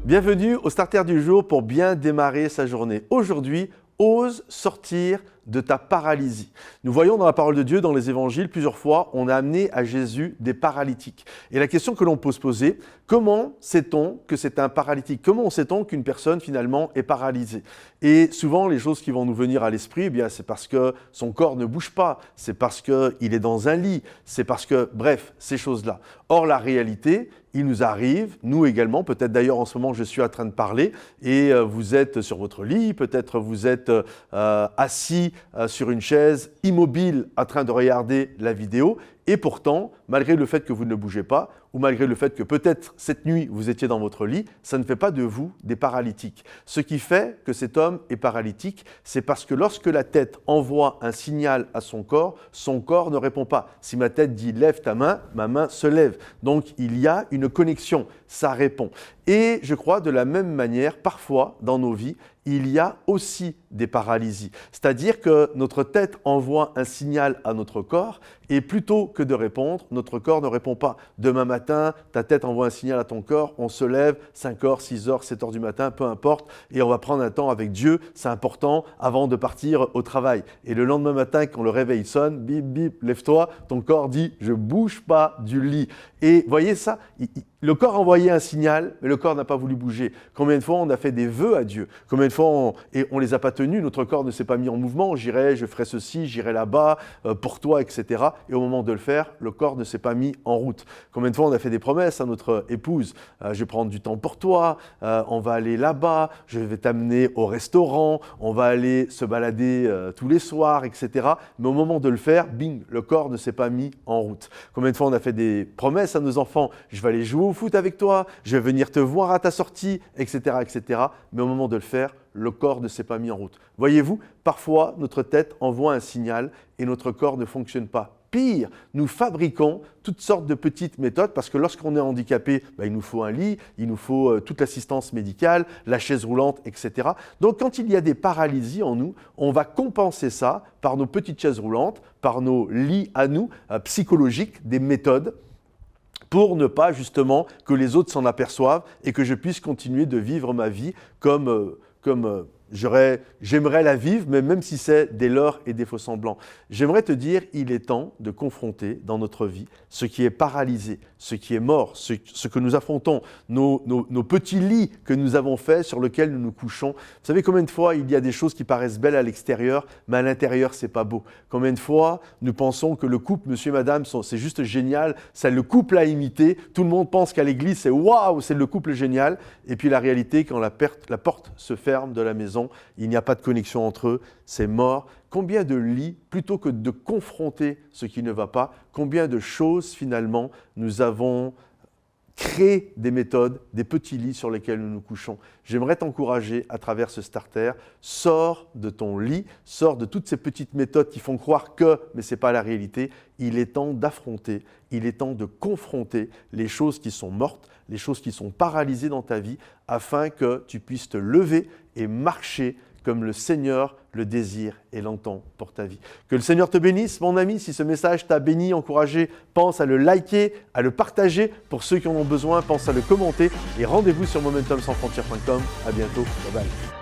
Bienvenue au Starter du jour pour bien démarrer sa journée. Aujourd'hui, ose sortir de ta paralysie. Nous voyons dans la parole de Dieu, dans les évangiles, plusieurs fois, on a amené à Jésus des paralytiques. Et la question que l'on peut se poser, comment sait-on que c'est un paralytique? Comment sait-on qu'une personne finalement est paralysée? Et souvent, les choses qui vont nous venir à l'esprit, eh bien, c'est parce que son corps ne bouge pas, c'est parce qu'il est dans un lit, c'est parce que, bref, ces choses-là. Or, la réalité, il nous arrive, nous également, peut-être d'ailleurs en ce moment je suis en train de parler et vous êtes sur votre lit, peut-être vous êtes assis sur une chaise, immobile, en train de regarder la vidéo et pourtant, malgré le fait que vous ne bougez pas ou malgré le fait que peut-être cette nuit vous étiez dans votre lit, ça ne fait pas de vous des paralytiques. Ce qui fait que cet homme est paralytique, c'est parce que lorsque la tête envoie un signal à son corps ne répond pas. Si ma tête dit « lève ta main », ma main se lève. Donc il y a une connexion, ça répond. Et je crois de la même manière, parfois dans nos vies, il y a aussi des paralysies. C'est-à-dire que notre tête envoie un signal à notre corps et plutôt que de répondre, notre corps ne répond pas. Demain matin, ta tête envoie un signal à ton corps, on se lève 5 heures, 6 heures, 7 heures du matin, peu importe, et on va prendre un temps avec Dieu, c'est important, avant de partir au travail. Et le lendemain matin, quand le réveil sonne, bip, bip, lève-toi, ton corps dit « je bouge pas du lit ». Et voyez ça, le corps a envoyé un signal, mais le corps n'a pas voulu bouger. Combien de fois on a fait des vœux à Dieu? Combien de fois on ne les a pas tenus? Notre corps ne s'est pas mis en mouvement. J'irai, je ferai ceci, j'irai là-bas, pour toi, etc. Et au moment de le faire, le corps ne s'est pas mis en route. Combien de fois on a fait des promesses à notre épouse? Je vais prendre du temps pour toi, on va aller là-bas, je vais t'amener au restaurant, on va aller se balader tous les soirs, etc. Mais au moment de le faire, bing, le corps ne s'est pas mis en route. Combien de fois on a fait des promesses à nos enfants? Je vais aller jouer au foot avec toi, je vais venir te voir à ta sortie, etc., etc. Mais au moment de le faire, le corps ne s'est pas mis en route. Voyez-vous, parfois, notre tête envoie un signal et notre corps ne fonctionne pas. Pire, nous fabriquons toutes sortes de petites méthodes parce que lorsqu'on est handicapé, il nous faut un lit, il nous faut toute l'assistance médicale, la chaise roulante, etc. Donc, quand il y a des paralysies en nous, on va compenser ça par nos petites chaises roulantes, par nos lits à nous, psychologiques, des méthodes, pour ne pas justement que les autres s'en aperçoivent et que je puisse continuer de vivre ma vie comme j'aimerais la vivre, mais même si c'est des leurres et des faux-semblants. J'aimerais te dire, il est temps de confronter dans notre vie ce qui est paralysé, ce qui est mort, ce que nous affrontons, nos petits lits que nous avons faits sur lesquels nous nous couchons. Vous savez combien de fois il y a des choses qui paraissent belles à l'extérieur, mais à l'intérieur, c'est pas beau. Combien de fois nous pensons que le couple, monsieur et madame, c'est juste génial, c'est le couple à imiter. Tout le monde pense qu'à l'église, c'est waouh, c'est le couple génial. Et puis la réalité, quand la porte se ferme de la maison, il n'y a pas de connexion entre eux, c'est mort. Combien de lits, plutôt que de confronter ce qui ne va pas, combien de choses finalement nous avons créé des méthodes, des petits lits sur lesquels nous nous couchons. J'aimerais t'encourager à travers ce starter, sors de ton lit, sors de toutes ces petites méthodes qui font croire que, mais ce n'est pas la réalité. Il est temps d'affronter, il est temps de confronter les choses qui sont mortes, les choses qui sont paralysées dans ta vie, afin que tu puisses te lever et marcher comme le Seigneur le désire et l'entend pour ta vie. Que le Seigneur te bénisse, mon ami. Si ce message t'a béni, encouragé, pense à le liker, à le partager. Pour ceux qui en ont besoin, pense à le commenter. Et rendez-vous sur momentumsansfrontières.com. À bientôt. Bye bye.